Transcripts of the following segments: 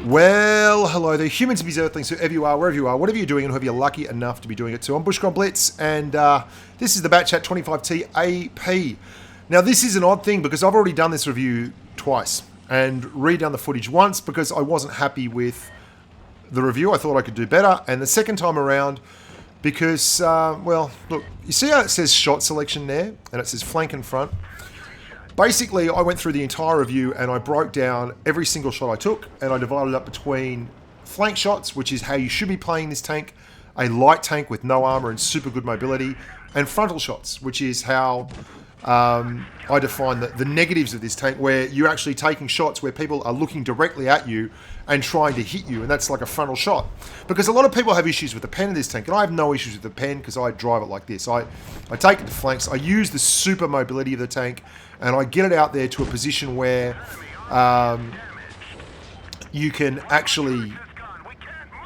Well, hello there, humans, bees, earthlings, whoever you are, wherever you are, whatever you're doing, and whoever you're lucky enough to be doing it to. I'm Bushka on Blitz, and this is the Batchat 25T AP. Now, this is an odd thing because I've already done this review twice and redone the footage once because I wasn't happy with the review. I thought I could do better, and the second time around because, well, look, you see how it says shot selection there, and it says flank and front? Basically, I went through the entire review and I broke down every single shot I took, and I divided it up between flank shots, which is how you should be playing this tank, a light tank with no armor and super good mobility, and frontal shots, which is how I define the negatives of this tank, where you're actually taking shots where people are looking directly at you and trying to hit you, and that's like a frontal shot. Because a lot of people have issues with the pen of this tank, and I have no issues with the pen because I drive it like this. I take it to flanks, I use the super mobility of the tank, and I get it out there to a position where you can actually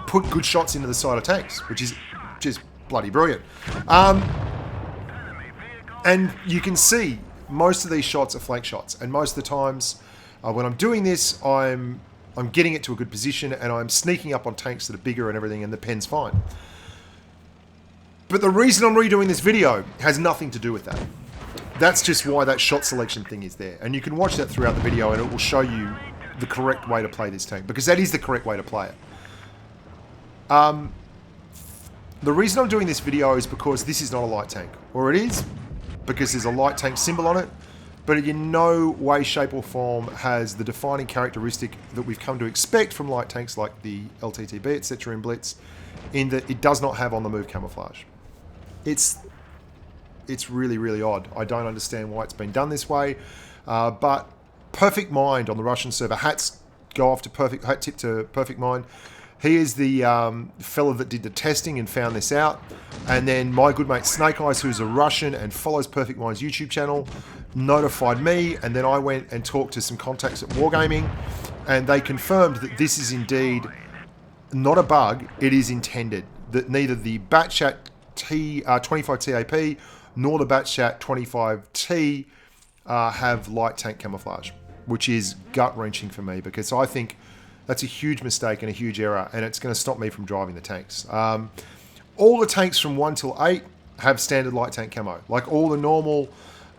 put good shots into the side of tanks, which is just bloody brilliant. And you can see most of these shots are flank shots, and most of the times when I'm doing this, I'm getting it to a good position, and I'm sneaking up on tanks that are bigger and everything, and the pen's fine. But the reason I'm redoing this video has nothing to do with that. That's just why that shot selection thing is there, and you can watch that throughout the video, and it will show you the correct way to play this tank, because that is the correct way to play it. The reason I'm doing this video is because this is not a light tank, or it is, because there's a light tank symbol on it, but in no way, shape or form has the defining characteristic that we've come to expect from light tanks like the LTTB, etc. in Blitz, in that it does not have on-the-move camouflage. It's really, really odd. I don't understand why it's been done this way, but Perfect Mind on the Russian server, hats go off to hat tip to Perfect Mind. He is the fella that did the testing and found this out. And then my good mate Snake Eyes, who's a Russian and follows Perfect Mind's YouTube channel, notified me, and then I went and talked to some contacts at Wargaming, and they confirmed that this is indeed not a bug, it is intended. That neither the Batchat 25T AP nor the Batchat 25T have light tank camouflage, which is gut-wrenching for me, because I think that's a huge mistake and a huge error, and it's going to stop me from driving the tanks. All the tanks from 1 till 8 have standard light tank camo. Like all the normal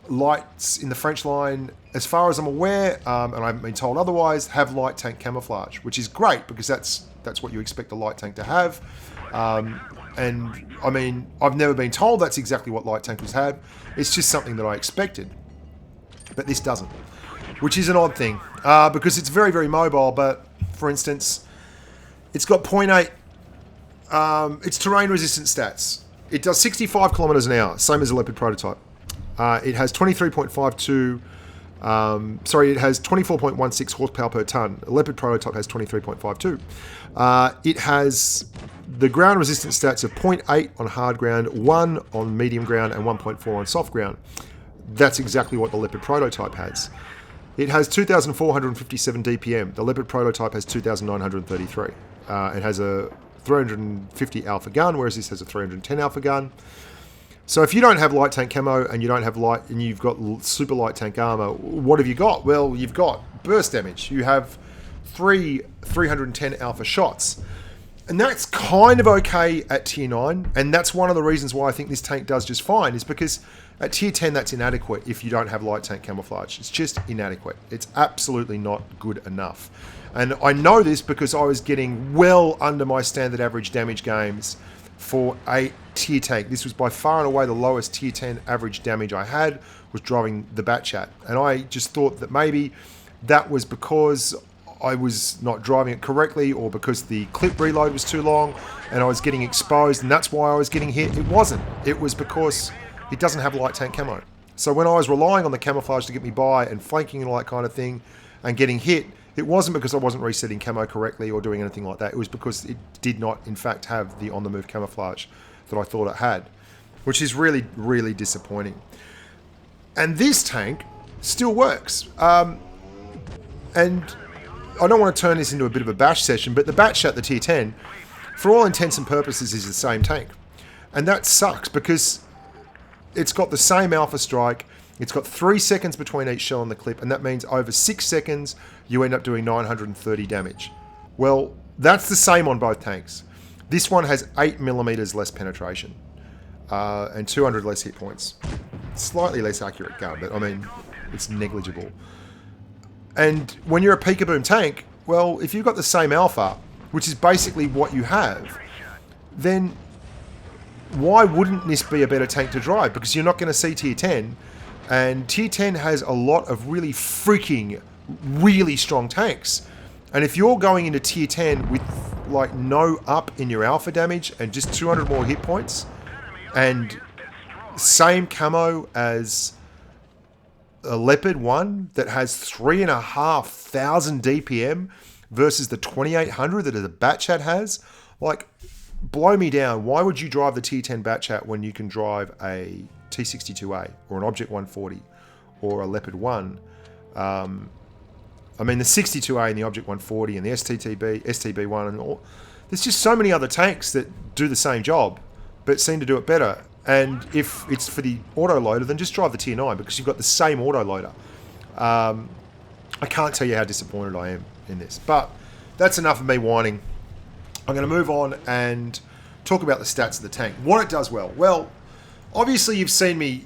lights in the French line, as far as I'm aware, and I haven't been told otherwise, have light tank camouflage, which is great because that's what you expect a light tank to have. And I mean, I've never been told that's exactly what light tankers have. It's just something that I expected, but this doesn't, which is an odd thing because it's very, very mobile. But for instance, it's got 0.8. It's terrain resistant stats. It does 65 kilometers an hour, same as a Leopard prototype. It has 23.52. Sorry, it has 24.16 horsepower per ton. A Leopard prototype has 23.52. It has the ground resistance stats of 0.8 on hard ground, 1 on medium ground, and 1.4 on soft ground. That's exactly what the Leopard prototype has. It has 2,457 DPM. The Leopard prototype has 2,933. It has a 350 alpha gun, whereas this has a 310 alpha gun. So if you don't have light tank camo and you don't have light, and you've got super light tank armor, what have you got? Well, you've got burst damage. You have 310 alpha shots. And that's kind of okay at tier 9, and that's one of the reasons why I think this tank does just fine, is because at tier 10 that's inadequate if you don't have light tank camouflage. It's just inadequate. It's absolutely not good enough. And I know this because I was getting well under my standard average damage games for a tier tank. This was by far and away the lowest tier 10 average damage I had, was driving the Batchat. And I just thought that maybe that was because I was not driving it correctly, or because the clip reload was too long and I was getting exposed, and that's why I was getting hit. It wasn't. It was because it doesn't have light tank camo. So when I was relying on the camouflage to get me by and flanking and all that kind of thing and getting hit, it wasn't because I wasn't resetting camo correctly or doing anything like that. It was because it did not, in fact, have the on-the-move camouflage that I thought it had, which is really, really disappointing. And this tank still works. And I don't want to turn this into a bit of a bash session, but the Batchat, the tier 10, for all intents and purposes, is the same tank. And that sucks because it's got the same alpha strike, It's got 3 seconds between each shell and the clip, and that means over 6 seconds you end up doing 930 damage. Well, that's the same on both tanks. This one has 8mm less penetration and 200 less hit points. Slightly less accurate gun, but I mean, it's negligible. And when you're a peekaboom tank, well, if you've got the same alpha, which is basically what you have, then why wouldn't this be a better tank to drive? Because you're not going to see tier 10, and tier 10 has a lot of really freaking, really strong tanks. And if you're going into tier 10 with like no up in your alpha damage and just 200 more hit points, and same camo as a Leopard 1 that has 3,500 DPM versus the 2,800 that the Batchat has, like, blow me down. Why would you drive the tier 10 Batchat when you can drive a T62A or an Object 140 or a Leopard 1? I mean, the 62A and the Object 140 and the STB1 and all. There's just so many other tanks that do the same job, but seem to do it better. And if it's for the autoloader, then just drive the tier 9 because you've got the same autoloader. I can't tell you how disappointed I am in this, but that's enough of me whining. I'm going to move on and talk about the stats of the tank. What it does well. Well, obviously you've seen me,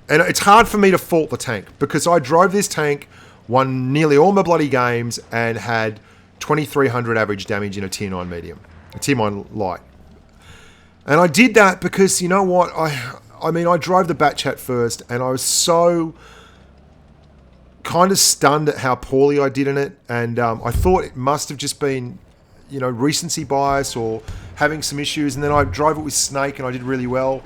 and it's hard for me to fault the tank because I drove this tank, won nearly all my bloody games, and had 2,300 average damage in a tier 9 medium, a tier 9 light. And I did that because, you know what, I mean, I drove the Batchat first, and I was so kind of stunned at how poorly I did in it, and I thought it must have just been, you know, recency bias or having some issues, and then I drove it with Snake and I did really well.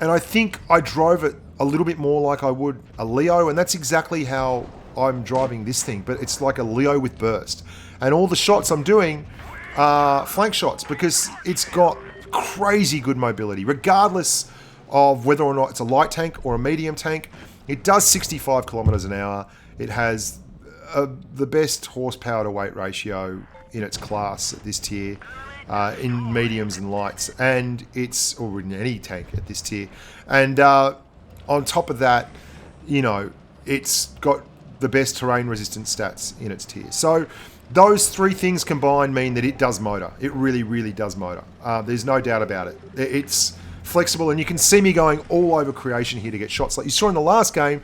And I think I drove it a little bit more like I would a Leo, and that's exactly how I'm driving this thing, but it's like a Leo with burst. And all the shots I'm doing are flank shots because it's got crazy good mobility, regardless of whether or not it's a light tank or a medium tank. It does 65 kilometers an hour. It has the best horsepower to weight ratio in its class at this tier, in mediums and lights, and it's, or in any tank at this tier. And on top of that, you know, it's got the best terrain resistance stats in its tier. So those three things combined mean that it does motor. It really, really does motor. There's no doubt about it. It's flexible, and you can see me going all over creation here to get shots. Like you saw in the last game,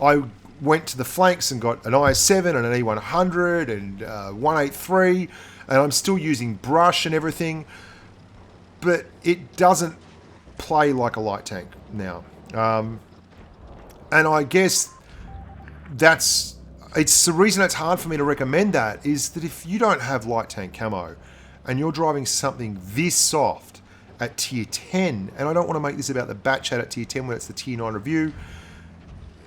I went to the flanks and got an IS-7 and an E100 and 183, and I'm still using brush and everything, but it doesn't play like a light tank now. And I guess it's the reason it's hard for me to recommend that, is that if you don't have light tank camo and you're driving something this soft at tier 10, and I don't want to make this about the Batchat at tier 10 when it's the tier 9 review,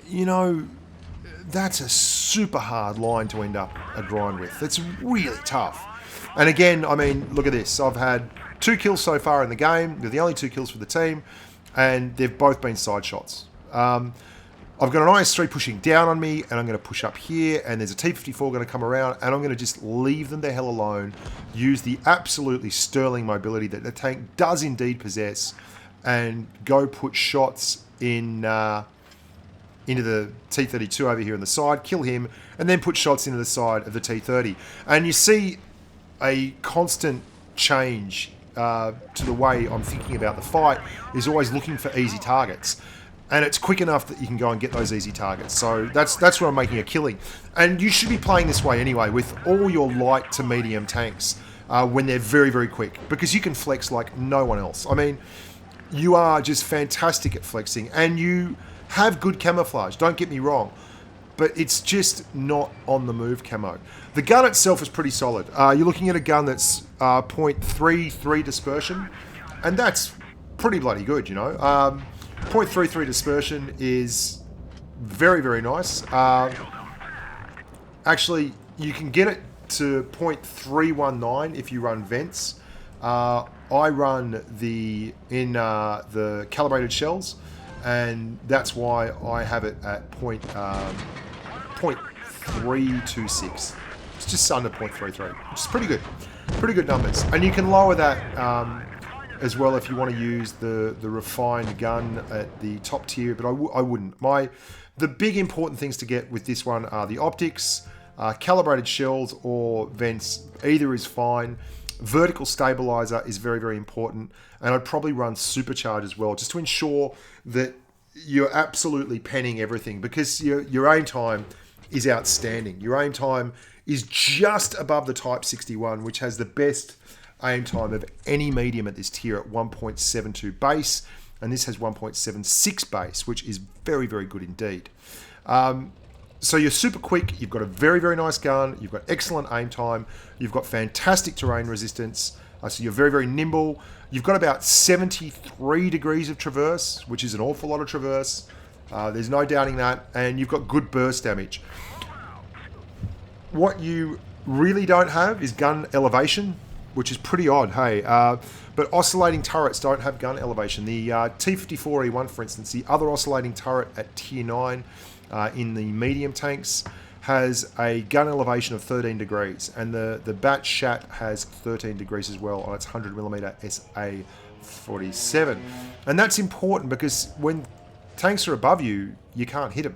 you know, that's a super hard line to end up a grind with. It's really tough. And again, I mean, look at this. I've had 2 kills so far in the game. They're the only 2 kills for the team, and they've both been side shots. I've got an IS-3 pushing down on me, and I'm going to push up here, and there's a T-54 going to come around, and I'm going to just leave them the hell alone, use the absolutely sterling mobility that the tank does indeed possess, and go put shots in into the T-32 over here on the side, kill him, and then put shots into the side of the T-30. And you see a constant change to the way I'm thinking about the fight, is always looking for easy targets. And it's quick enough that you can go and get those easy targets. So that's where I'm making a killing. And you should be playing this way anyway with all your light to medium tanks when they're very, very quick, because you can flex like no one else. I mean, you are just fantastic at flexing, and you have good camouflage, don't get me wrong, but it's just not on the move camo. The gun itself is pretty solid. You're looking at a gun that's 0.33 dispersion, and that's pretty bloody good, you know. 0.33 dispersion is very, very nice. Actually, you can get it to 0.319 if you run vents. I run the calibrated shells, and that's why I have it at 0.326. It's just under 0.33, which is pretty good. Pretty good numbers. And you can lower that as well if you want to use the refined gun at the top tier, but I wouldn't. The big important things to get with this one are the optics, Calibrated shells or vents, either is fine. Vertical stabilizer is very, very important. And I'd probably run supercharge as well, just to ensure that you're absolutely penning everything, because your aim time is outstanding. Your aim time is just above the Type 61, which has the best aim time of any medium at this tier at 1.72 base, and this has 1.76 base, which is very, very good indeed. So you're super quick, you've got a very, very nice gun, you've got excellent aim time, you've got fantastic terrain resistance, so you're very, very nimble. You've got about 73 degrees of traverse, which is an awful lot of traverse. There's no doubting that, and you've got good burst damage. What you really don't have is gun elevation, which is pretty odd, hey. But oscillating turrets don't have gun elevation. The T-54E1, for instance, the other oscillating turret at Tier 9 in the medium tanks, has a gun elevation of 13 degrees, and the Batchat has 13 degrees as well on its 100mm SA-47. And that's important because when tanks are above you, you can't hit them.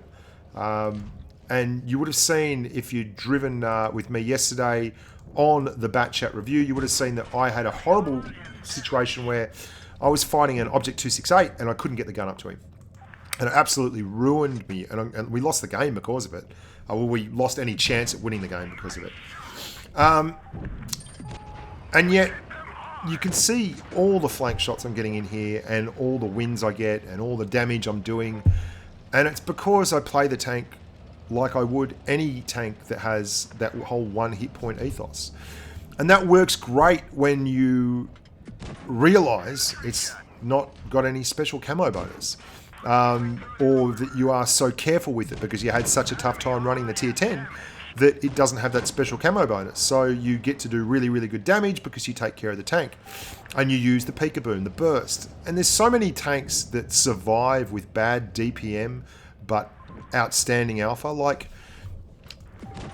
And you would have seen, if you'd driven with me yesterday on the Batchat review, you would have seen that I had a horrible situation where I was fighting an Object 268 and I couldn't get the gun up to him. And it absolutely ruined me, and we lost the game because of it. Well, we lost any chance at winning the game because of it. And yet, you can see all the flank shots I'm getting in here, and all the wins I get, and all the damage I'm doing. And it's because I play the tank like I would any tank that has that whole one hit point ethos. And that works great when you realize it's not got any special camo bonus. Or that you are so careful with it because you had such a tough time running the tier 10 that it doesn't have that special camo bonus. So you get to do really, really good damage because you take care of the tank. And you use the peekaboo, the burst. And there's so many tanks that survive with bad DPM but outstanding alpha. Like,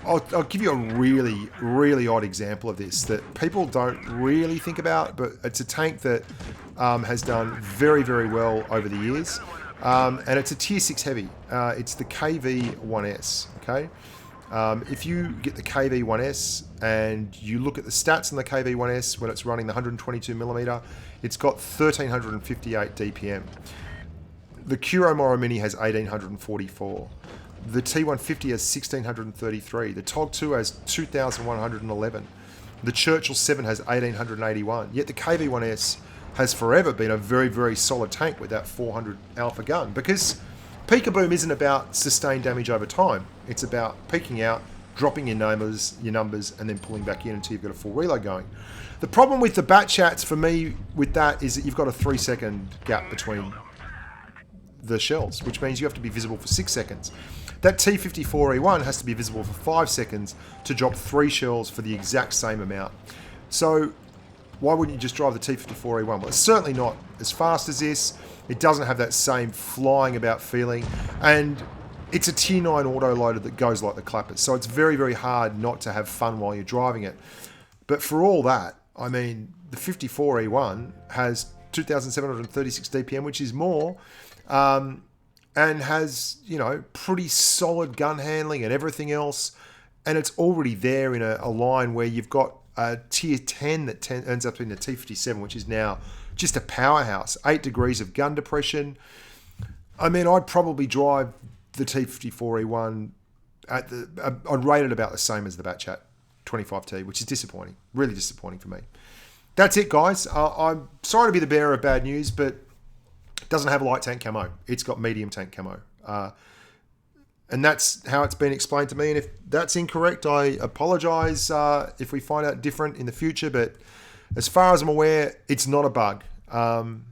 I'll give you a really, really odd example of this that people don't really think about, but it's a tank that has done very, very well over the years. And it's a tier 6 heavy. It's the KV-1S, okay? If you get the KV-1S and you look at the stats on the KV-1S when it's running the 122mm, it's got 1358 DPM. The Kuro Moro Mini has 1844. The T150 has 1633. The TOG2 has 2111. The Churchill 7 has 1881. Yet the KV-1S has forever been a very, very solid tank with that 400 alpha gun, because peekaboom isn't about sustained damage over time. It's about peeking out, dropping your numbers, and then pulling back in until you've got a full reload going. The problem with the Batchats for me with that is that you've got a 3-second gap between the shells, which means you have to be visible for 6 seconds. That T-54E1 has to be visible for 5 seconds to drop 3 shells for the exact same amount. So why wouldn't you just drive the T-54E1? Well, it's certainly not as fast as this. It doesn't have that same flying about feeling. And it's a tier 9 autoloader that goes like the clappers. So it's very, very hard not to have fun while you're driving it. But for all that, I mean, the 54E1 has 2,736 DPM, which is more, and has, you know, pretty solid gun handling and everything else. And it's already there in a line where you've got a tier 10 that ends up in the T57, which is now just a powerhouse. 8 degrees of gun depression. I mean, I'd probably drive the T54E1 I'd rate it about the same as the Batchat 25T, which is disappointing. Really disappointing for me. That's it, guys. I'm sorry to be the bearer of bad news, but it doesn't have light tank camo. It's got medium tank camo. And that's how it's been explained to me. And if that's incorrect, I apologize if we find out different in the future. But as far as I'm aware, it's not a bug. And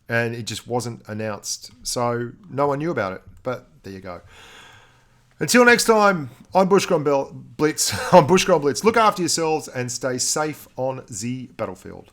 it just wasn't announced. So no one knew about it. But there you go. Until next time, I'm Bushka on Blitz. I'm Bushka on Blitz. Look after yourselves and stay safe on the battlefield.